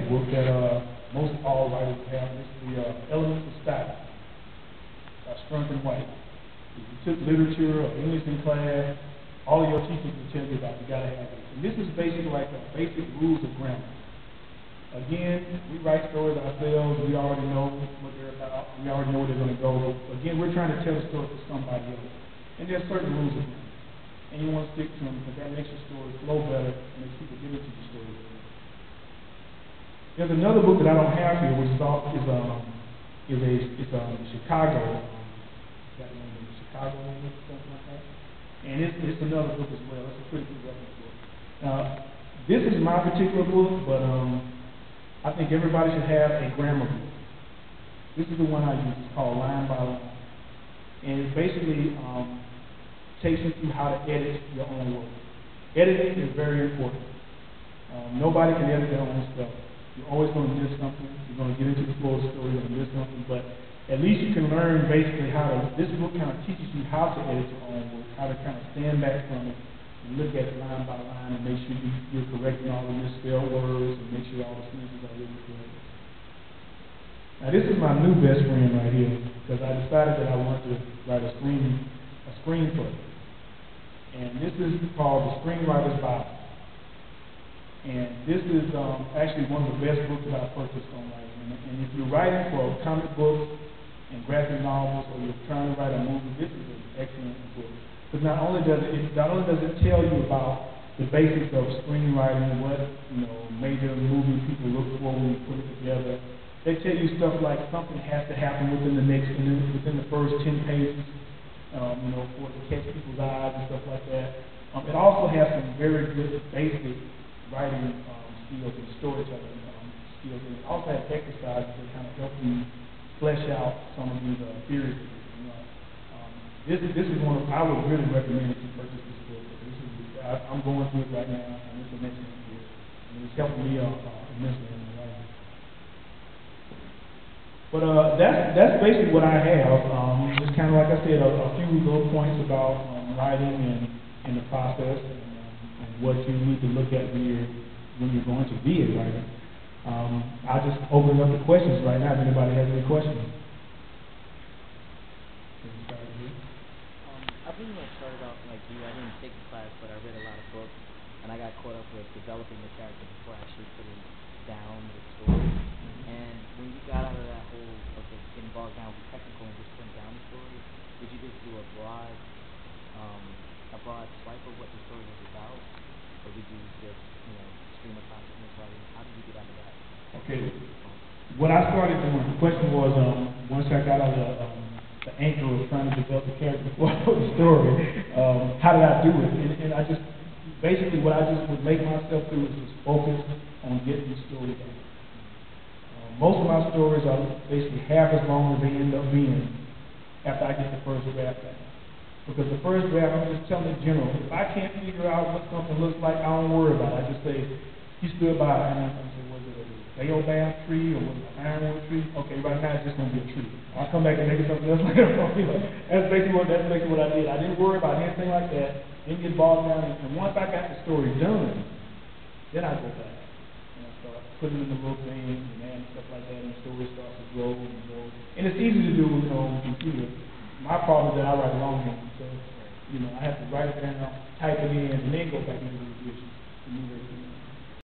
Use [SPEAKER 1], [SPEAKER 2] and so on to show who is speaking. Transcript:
[SPEAKER 1] book that most all writers have. It's the Elements of Style by Strunk and White. If you took literature or English in class, all of your teachers will tell you about it. You got to have it. And this is basically like the basic rules of grammar. Again, we write stories ourselves. We already know what they're about. We already know where they're going to go. Again, we're trying to tell a story for somebody else. And there's certain rules of grammar. And you want to stick to them because that makes your story flow better and makes people get into the story better. There's another book that I don't have here, which is Chicago. Chicago, something like that. And it's another book as well. It's a pretty good reference book. Now, this is my particular book, but I think everybody should have a grammar book. This is the one I use. It's called Line by Line. And it basically takes you through how to edit your own work. Editing is very important. Nobody can edit their own stuff. You're always going to miss something. You're going to get into the flow of the story, you're going to miss something. But at least you can learn basically how to, this book kind of teaches you how to edit your own work, how to kind of stand back from it and look at it line by line and make sure you're correcting all the misspelled words and make sure all the sentences are really correct. Now this is my new best friend right here because I decided that I wanted to write a screenplay. And this is called The Screenwriter's Bible. And this is actually one of the best books that I've purchased on writing. And if you're writing for comic books and graphic novels, or you're trying to write a movie, this is an excellent book. Because not only does it tell you about the basics of screenwriting, what major movie people look for when you put it together. They tell you stuff like something has to happen within the first 10 pages, for it to catch people's eyes and stuff like that. It also has some very good basic writing skills and storytelling skills, and it also has exercises that kind of help you flesh out some of these theories. This is one of, I would really recommend that you purchase this book. I'm going through it right now, and it's an excellent book, and it's helping me immensely in my writing. But that's basically what I have. Just kind of like I said, a few little points about writing and the process. What you need to look at when you're going to be a writer. I'll just open up the questions right now if anybody has any questions.
[SPEAKER 2] I pretty much started out like you. I didn't take the class, but I read a lot of books, and I got caught up with developing the character before actually putting down the story. And when you got out of that whole of getting bogged down with technical and just putting down the story, did you just do a broad swipe of what the story was about? Or did you just, stream of consciousness writing? How did you get out of that?
[SPEAKER 1] Okay. What I started doing, the question was, once I got out of the anchor of trying to develop the character before I told the story, how did I do it? And I just, basically what I just would make myself do is just focus on getting the story done. Most of my stories are basically half as long as they end up being after I get the first draft down. Because the first draft, I'm just telling in general, if I can't figure out what something looks like, I don't worry about it. I just say, he stood by, and I'm going to say, was it a baobab tree or was it an ironwood tree? Okay, right now it's just going to be a tree. I'll come back and make it something else later on. That's basically what I did. I didn't worry about anything like that. Didn't get bogged down. And once I got the story done, then I go back and I start putting in the little things and stuff like that, and the story starts to grow and grow. And it's easy to do, on computer. My problem is that I write longhand, so I have to write it down, type it in, and then go back into the revision.